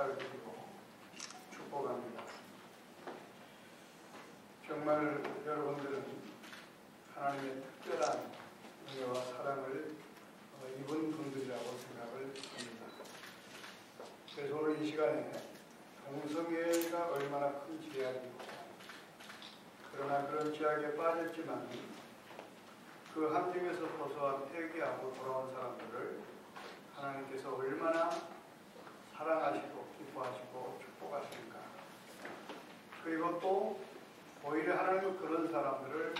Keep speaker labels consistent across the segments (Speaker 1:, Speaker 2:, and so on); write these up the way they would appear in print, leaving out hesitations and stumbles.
Speaker 1: 인사드리고 축복합니다. 정말 여러분들은 하나님의 특별한 은혜와 사랑을 입은 분들이라고 생각을 합니다. 그래서 오늘 이 시간에 동성애가 얼마나 큰 죄악이고, 그러나 그런 죄악에 빠졌지만 그 함정에서 벗어나 회개하고 돌아온 사람들을 하나님께서 얼마나 사랑하시고 기뻐하시고 축복하십니까? 그리고 또 오히려 하나님은 그런 사람들을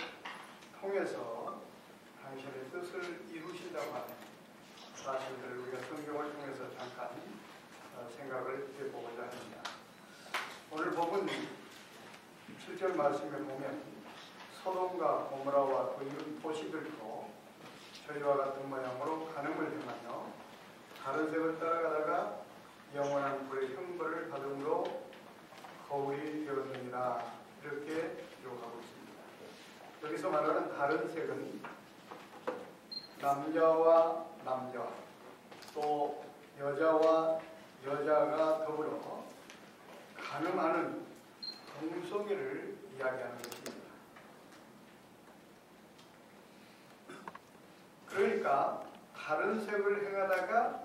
Speaker 1: 통해서 당신의 뜻을 이루신다고 하는 사실들을 우리가 성경을 통해서 잠깐 생각을 해보고자 합니다. 오늘 본문 7절 말씀에 보면 소돔과 고모라와 그 이웃 도시들도 저희와 같은 모양으로 간음을 행하며 다른 색을 따라가다가 영원한 불의 형벌을 받음으로 거울이 되었느니라, 이렇게 기록하고 있습니다. 여기서 말하는 다른 색은 남자와 남자, 또 여자와 여자가 더불어 간음하는 동성애를 이야기하는 것입니다. 그러니까 다른 색을 행하다가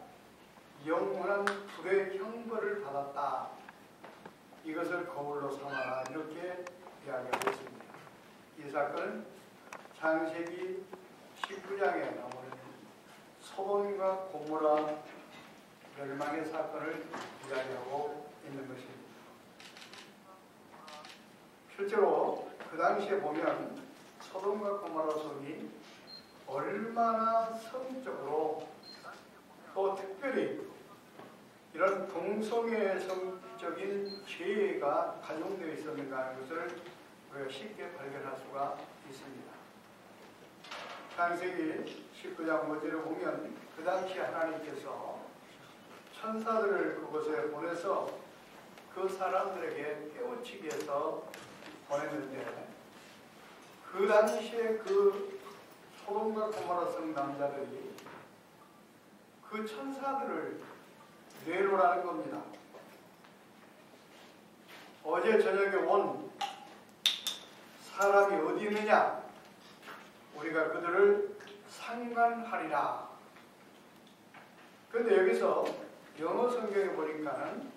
Speaker 1: 영원한 불의 형벌을 받았다, 이것을 거울로 삼아라, 이렇게 이야기하고 있습니다. 이 사건은 창세기 19장에 나오는 소돔과 고모라 멸망의 사건을 이야기하고 있는 것입니다. 실제로 그 당시에 보면 소돔과 고모라 성이 얼마나 성적으로 또 특별히 이런 동성애의 성적인 죄가 가용되어 있었는가 하는 것을 우리가 쉽게 발견할 수가 있습니다. 창세기 19장 5절을 보면 그 당시 하나님께서 천사들을 그곳에 보내서 그 사람들에게 깨우치기 위해서 보냈는데, 그 당시에 그 소돔과 고모라 성 남자들이 그 천사들을 내놓으라는 겁니다. 어제 저녁에 온 사람이 어디 있느냐? 우리가 그들을 상관하리라. 그런데 여기서 영어 성경에 보니까는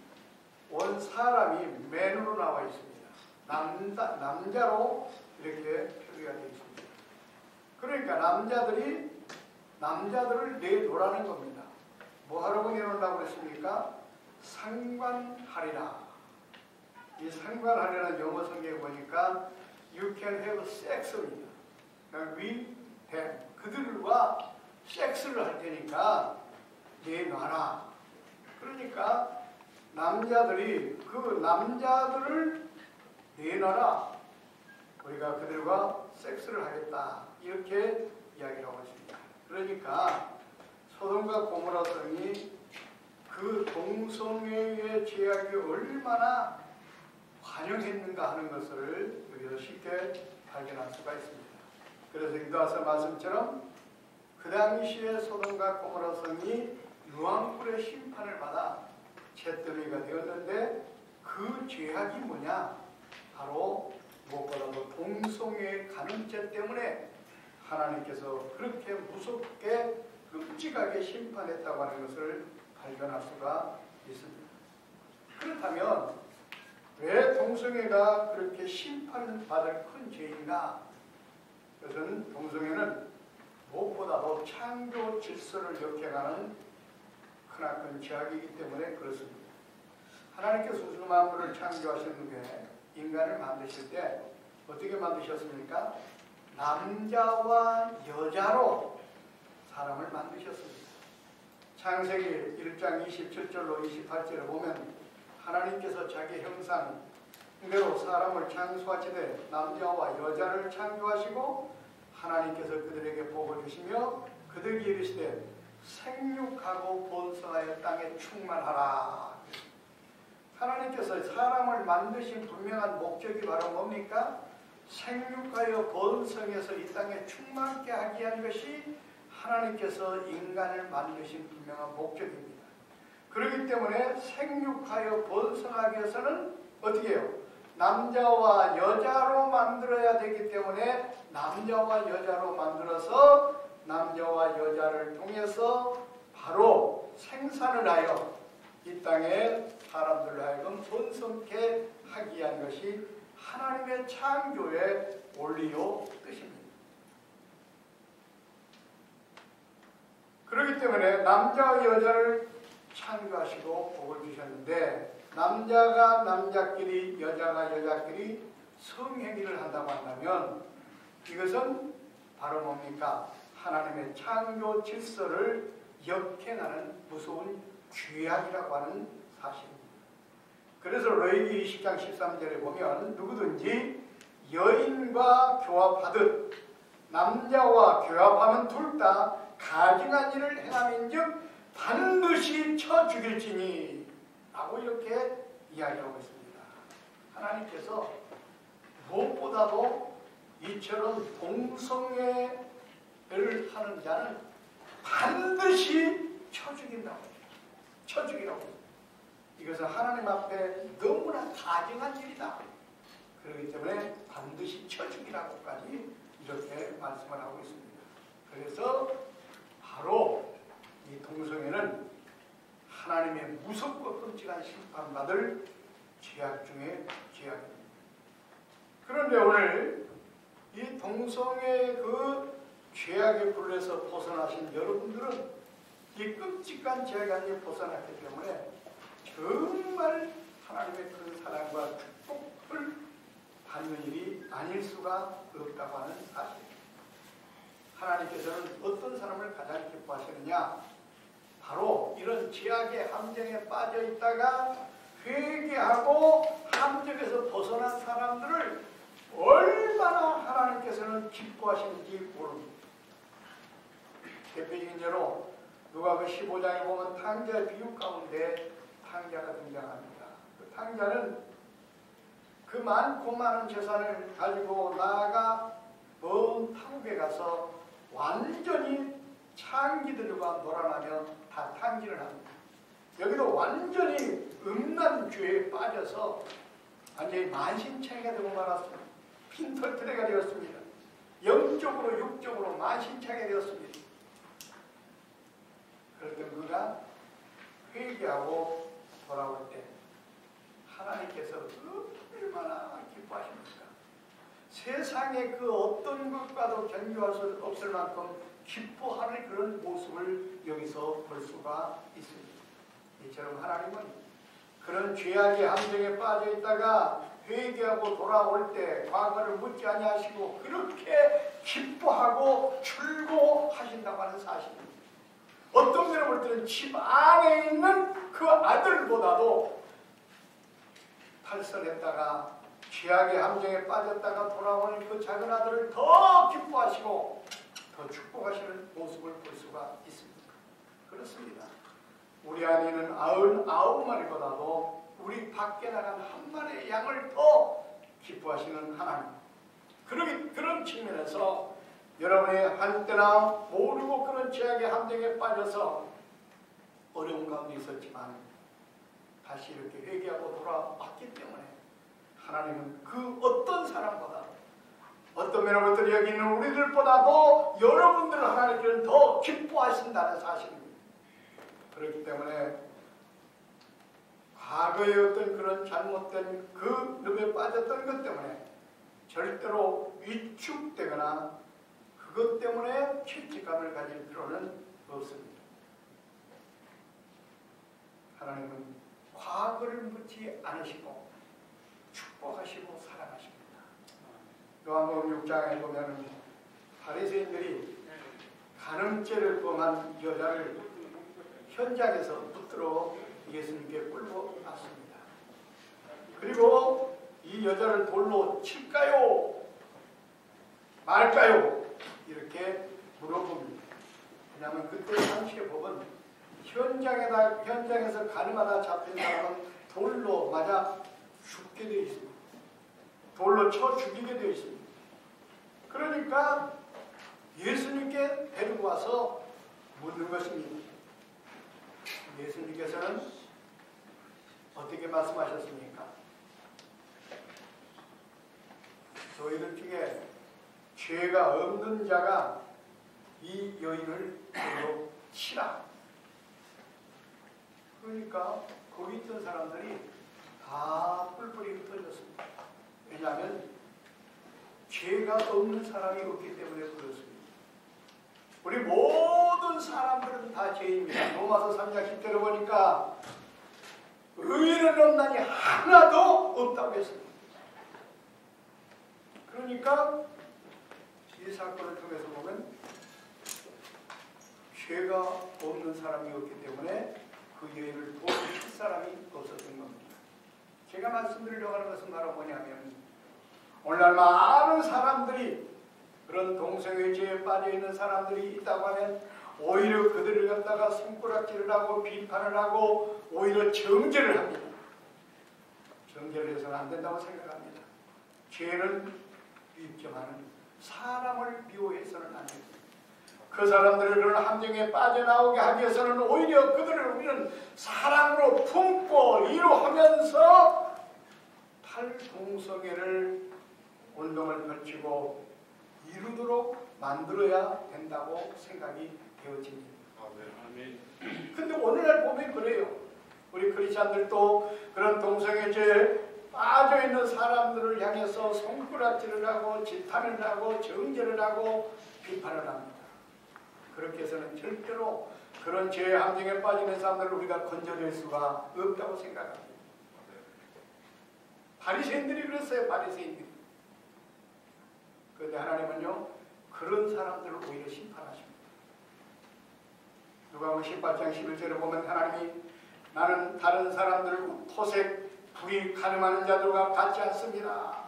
Speaker 1: 온 사람이 맨으로 나와 있습니다. 남자로 이렇게 표기가 되어 있습니다. 그러니까 남자들을 내놓으라는 겁니다. 뭐 하라고 내놓으라고 했습니까? 상관하리라. 이 상관하리라는 영어 성경에 보니까 You can have sex입니다. We have. 그들과 섹스를 할 테니까 내놔라. 그러니까 그 남자들을 내놔라. 우리가 그들과 섹스를 하겠다, 이렇게 이야기를 하고 있습니다. 그러니까 소돔과 고모라 성이 그 동성애의 죄악이 얼마나 관영했는가 하는 것을 여기서 쉽게 발견할 수가 있습니다. 그래서 유다서 말씀처럼 그 당시에 소돔과 고모라 성이 유황불의 심판을 받아 잿더미가 되었는데, 그 죄악이 뭐냐? 바로 무엇보다도 동성애의 간음죄 때문에 하나님께서 그렇게 무섭게 끔찍하게 심판했다고 하는 것을 발견할 수가 있습니다. 그렇다면 왜 동성애가 그렇게 심판받을 큰 죄인가? 그것은 동성애는 무엇보다도 창조 질서를 역행하는 크나큰 죄악이기 때문에 그렇습니다. 하나님께서 우주 만물을 창조하신 후에 인간을 만드실 때 어떻게 만드셨습니까? 남자와 여자로 사람을 만드셨습니다. 창세기 1장 27절로 28절을 보면 하나님께서 자기 형상대로 사람을 창조하시되 남자와 여자를 창조하시고 하나님께서 그들에게 복을 주시며 그들에게 이르시되 생육하고 번성하여 땅에 충만하라. 하나님께서 사람을 만드신 분명한 목적이 바로 뭡니까? 생육하여 번성해서 이 땅에 충만케 하기 위한 것이 하나님께서 인간을 만드신 분명한 목적입니다. 그렇기 때문에 생육하여 번성하기 위해서는 어떻게 해요? 남자와 여자로 만들어야 되기 때문에 남자와 여자로 만들어서 남자와 여자를 통해서 바로 생산을 하여 이 땅에 사람들로 하여금 번성케 하기 위한 것이 하나님의 창조의 원리요 뜻입니다. 그렇기 때문에 남자와 여자를 창조하시고 복을 주셨는데 남자가 남자끼리 여자가 여자끼리 성행위를 한다고 한다면 이것은 바로 뭡니까? 하나님의 창조 질서를 역행하는 무서운 죄악이라고 하는 사실입니다. 그래서 레위기 20장 13절에 보면 누구든지 여인과 교합하듯 남자와 교합하면 둘 다 가증한 일을 행함인즉 반드시 쳐 죽일지니 라고 이렇게 이야기하고 있습니다. 하나님께서 무엇보다도 이처럼 동성애를 하는 자는 반드시 쳐 죽인다고 해요. 쳐 죽이라고 해요. 이것은 하나님 앞에 너무나 가증한 일이다. 그렇기 때문에 반드시 쳐 죽이라고까지 이렇게 말씀을 하고 있습니다. 그래서 바로 이 동성애는 하나님의 무섭고 끔찍한 심판받을 죄악 중에 죄악입니다. 그런데 오늘 이 동성애의 그 죄악의 굴레에서 벗어나신 여러분들은 이 끔찍한 죄악에 벗어났기 때문에 정말 하나님의 큰 사랑과 축복을 받는 일이 아닐 수가 없다고 하는 사실입니다. 하나님께서는 어떤 사람을 가장 기뻐하시느냐? 바로 이런 죄악의 함정에 빠져 있다가 회개하고 함정에서 벗어난 사람들을 얼마나 하나님께서는 기뻐하시는지 모릅니다. 대표적인 예로 누가복음 15장에 보면 탕자의 비유 가운데 탕자가 등장합니다. 그 탕자는 그 많고 많은 재산을 가지고 나아가 먼 타국에 가서 완전히 창기들과 놀아나며 다 탕진을 합니다. 여기도 완전히 음란 죄에 빠져서 완전히 만신창이가 되고 말았습니다. 핀털터레가 되었습니다. 영적으로 육적으로 만신창이 되었습니다. 그랬던 그가 회개하고 돌아올 때 하나님께서 얼마나 기뻐하십니까? 세상의 그 어떤 것과도 견주할 수 없을 만큼 기뻐하는 그런 모습을 여기서 볼 수가 있습니다. 이처럼 하나님은 그런 죄악의 함정에 빠져 있다가 회개하고 돌아올 때 과거를 묻지 아니하시고 그렇게 기뻐하고 즐거워하신다고 하는 사실입니다. 어떤 면을 볼 때는 집 안에 있는 그 아들보다도 탈선했다가 죄악의 함정에 빠졌다가 돌아오는 그 작은 아들을 더 기뻐하시고 더 축복하시는 모습을 볼 수가 있습니다. 그렇습니다. 우리 안에 있는 99마리보다도 우리 밖에 나간 한 마리의 양을 더 기뻐하시는 하나님. 그런 측면에서 여러분이 한때나 모르고 그런 죄악의 함정에 빠져서 어려운 가운데 있었지만 다시 이렇게 회개하고 돌아왔기 때문에 하나님은 그 어떤 사람보다 어떤 면으로부터 여기 있는 우리들보다도 여러분들을 하나님께는 더 기뻐하신다는 사실입니다. 그렇기 때문에 과거의 어떤 그런 잘못된 그 늪에 빠졌던 것 때문에 절대로 위축되거나 그것 때문에 죄책감을 가질 필요는 없습니다. 하나님은 과거를 묻지 않으시고 축복하시고 사랑하십니다. 요한복음 6장에 보면 바리새인들이 간음죄를 범한 여자를 현장에서 붙들어 예수님께 끌고 왔습니다. 그리고 이 여자를 돌로 칠까요? 말까요? 이렇게 물어봅니다. 왜냐하면 그때 당시의 법은 현장에서 가늠하다 잡힌 사람은 돌로 맞아 죽게 되어 있습니다. 돌로 쳐 죽이게 되어 있습니다. 그러니까 예수님께 데리고 와서 묻는 것입니다. 예수님께서는 어떻게 말씀하셨습니까? 너희들 중에 죄가 없는 자가 이 여인을 돌로 치라. 그러니까 거기 있던 사람들이 다 뿔뿔이 흩어졌습니다. 왜냐하면 죄가 없는 사람이 없기 때문에 그렇습니다. 우리 모든 사람들은 다 죄입니다. 로마서 3장 10절에 보니까 의인은 없나니 하나도 없다고 했습니다. 그러니까 이 사건을 통해서 보면 죄가 없는 사람이 없기 때문에 그 여인을 도와줄 사람이 없었던 겁니다. 제가 말씀드리려고 하는 것은 바로 뭐냐면 오늘날 많은 사람들이 그런 동성애 죄에 빠져있는 사람들이 있다고 하면 오히려 그들을 갖다가 손가락질을 하고 비판을 하고 오히려 정죄를 합니다. 정죄를 해서는 안 된다고 생각합니다. 죄는 있지만 사람을 미워해서는 안 됩니다. 그 사람들을 그런 함정에 빠져나오게 하기 위해서는 오히려 그들을 우리는 사랑으로 품고 위로하면서 탈동성애를 운동을 펼치고 이루도록 만들어야 된다고 생각이 되어집니다. 근데 오늘날 보면 그래요. 우리 크리스찬들도 그런 동성애죄에 빠져있는 사람들을 향해서 손가락질을 하고 질타를 하고 정죄를 하고 비판을 합니다. 그렇게 해서는 절대로 그런 죄의 함정에 빠지는 사람들을 우리가 건져낼 수가 없다고 생각합니다. 바리새인들이 그랬어요. 바리새인들이. 그런데 하나님은요 그런 사람들을 오히려 심판하십니다. 누가복음 18장 11절에 보면 하나님이 나는 다른 사람들 토색 불이 가늠하는 자들과 같지 않습니다.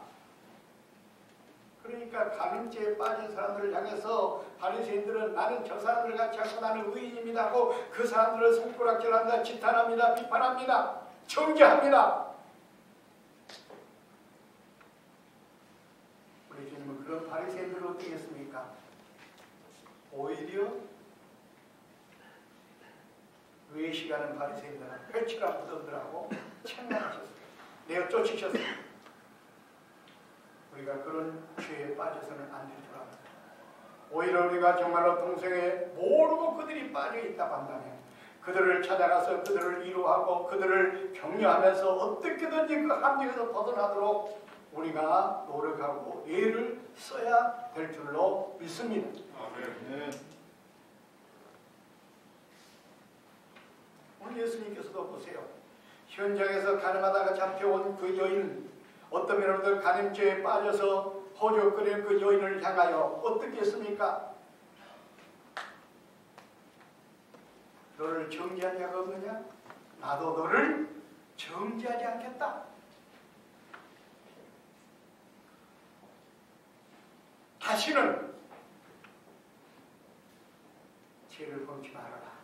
Speaker 1: 그러니까 가늠죄에 빠진 사람들을 향해서 바리새인들은 나는 저 사람들 같지 않고 나는 의인입니다 하고 그 사람들을 손가락질한다, 지탄합니다, 비판합니다, 정죄합니다. 우리 주님은 그런 바리새인들을 어떻게 했습니까? 오히려 외식하는 바리새인들은 회칠한 무덤들하고 책망하셨습니다. 내어 쫓으셨습니다. 우리가 그런 죄에 빠져서는 안 될 줄 압니다. 오히려 우리가 정말로 동성애에 모르고 그들이 빠져있다고 한다면 그들을 찾아가서 그들을 위로하고 그들을 격려하면서 어떻게든지 그 함정에서 벗어나도록 우리가 노력하고 애를 써야 될 줄로 믿습니다. 아멘. 오늘 예수님께서도 보세요. 현장에서 가늠하다가 잡혀온 그 여인, 어떤 여러분들 가늠죄에 빠져서 호적거리는 그 여인을 향하여 어떻게 했습니까? 너를 정죄한 자가 없느냐? 나도 너를 정죄하지 않겠다. 다시는 죄를 범치 말아라.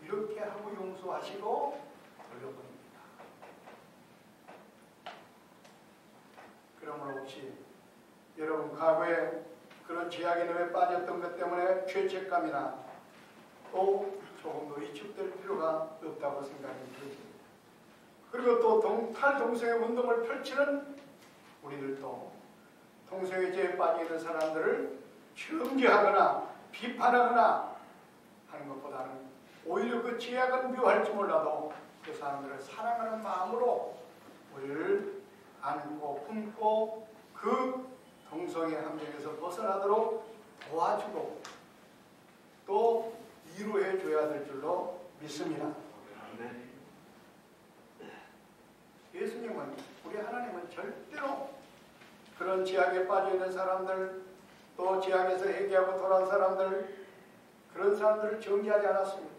Speaker 1: 이렇게 하고 용서하시고 돌려보냅니다. 그러므로 혹시 여러분 과거에 그런 죄악의 늪에 빠졌던 것 때문에 죄책감이나 또 조금 더 위축될 필요가 없다고 생각이 듭니다. 그리고 또 탈동성애 운동을 펼치는 우리들도 동성애죄에 빠져있는 사람들을 정죄하거나 비판하거나 하는 것보다는 오히려 그 죄악은 묘할지 몰라도 그 사람들을 사랑하는 마음으로 우리를 안고 품고 그 동성애 함정에서 벗어나도록 도와주고 또 위로해 줘야 될 줄로 믿습니다. 예수님은, 우리 하나님은 절대로 그런 죄악에 빠져있는 사람들, 또 죄악에서 회개하고 돌아온 사람들, 그런 사람들을 정죄하지 않았습니다.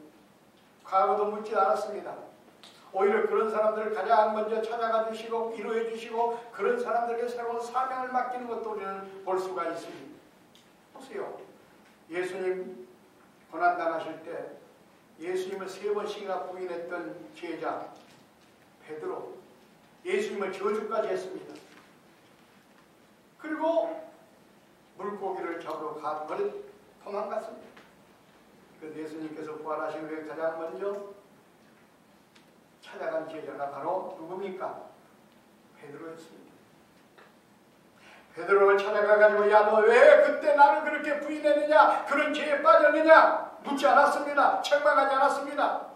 Speaker 1: 과거도 묻지 않았습니다. 오히려 그런 사람들을 가장 먼저 찾아가 주시고 위로해 주시고 그런 사람들에게 새로운 사명을 맡기는 것도 우리는 볼 수가 있습니다. 보세요. 예수님 고난당하실 때 예수님을 3번씩이나 부인했던 제자 베드로, 예수님을 저주까지 했습니다. 그리고 물고기를 잡으러 도망갔습니다. 그 그런데 예수님께서 부활하신 후에 가장 먼저 찾아간 제자가 바로 누굽니까? 베드로였습니다. 베드로를 찾아가가지고 야, 너 왜 그때 나를 그렇게 부인했느냐, 그런 죄에 빠졌느냐 묻지 않았습니다. 책망하지 않았습니다.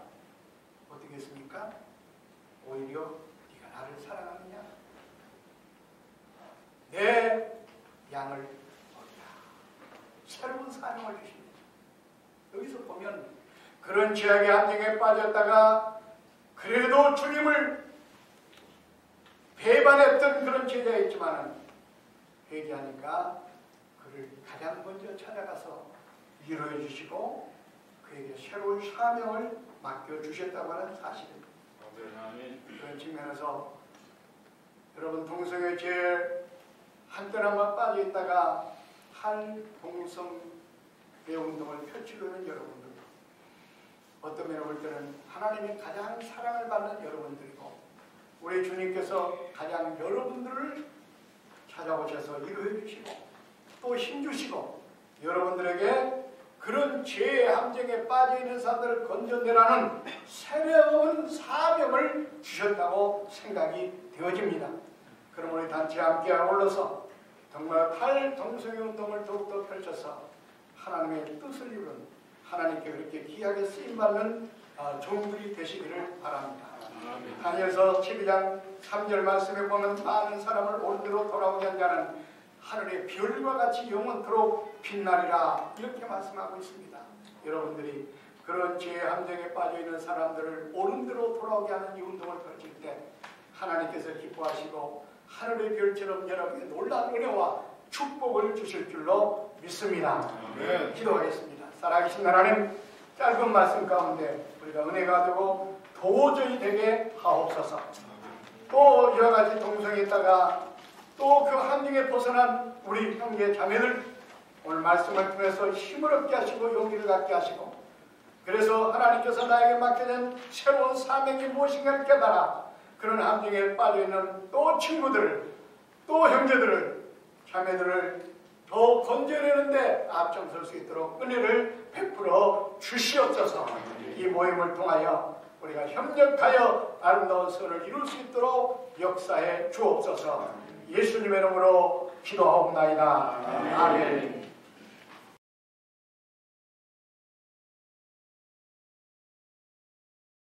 Speaker 1: 어떻게 했습니까? 오히려 네가 나를 사랑하느냐, 내 양을 먹이라. 새로운 사명을 주십니다. 여기서 보면 그런 죄악의 함정에 빠졌다가 그래도 주님을 배반했던 그런 제자였지만은 회개하니까 그를 가장 먼저 찾아가서 위로해 주시고 그에게 새로운 사명을 맡겨주셨다고 하는 사실입니다. 그런 측면에서 여러분, 동성애 죄 한때나마 빠져있다가 탈동성애 운동을 펼치고 있는 여러분들, 어떤 면을 볼 때는 하나님이 가장 사랑을 받는 여러분들이고 우리 주님께서 가장 여러분들을 찾아오셔서 위로해 주시고 또 힘주시고 여러분들에게 그런 죄의 함정에 빠져있는 사람들을 건져내라는 새로운 사명을 주셨다고 생각이 되어집니다. 그럼 우리 단체 함께 아울러서 정말 탈동성애 운동을 더욱더 펼쳐서 하나님의 뜻을 이루는, 하나님께 그렇게 귀하게 쓰임받는 종들이 되시기를 바랍니다. 다니엘서 12장 3절 말씀에 보면 많은 사람을 옳대로 돌아오게 한 자는 하늘의 별과 같이 영원토록 빛나리라, 이렇게 말씀하고 있습니다. 여러분들이 그런 죄의 함정에 빠져있는 사람들을 옳은 대로 돌아오게 하는 이 운동을 펼칠 때 하나님께서 기뻐하시고 하늘의 별처럼 여러분에게 놀라운 은혜와 축복을 주실 줄로 믿습니다. 네. 기도하겠습니다. 살아계신 하나님, 짧은 말씀 가운데 우리가 은혜가 되고 도저히 되게 하옵소서. 또 여러 가지 동성에 있다가 또 그 함정에 벗어난 우리 형제 자매들 오늘 말씀을 통해서 힘을 얻게 하시고 용기를 갖게 하시고, 그래서 하나님께서 나에게 맡겨진 새로운 사명이 무엇인가를 깨달아 그런 함정에 빠져있는 또 친구들을, 또 형제들을, 자매들을 더 건져내는데 앞장설 수 있도록 은혜를 베풀어 주시옵소서. 이 모임을 통하여 우리가 협력하여 아름다운 선을 이룰 수 있도록 역사해 주옵소서. 예수님의 이름으로 기도하옵나이다. 아멘.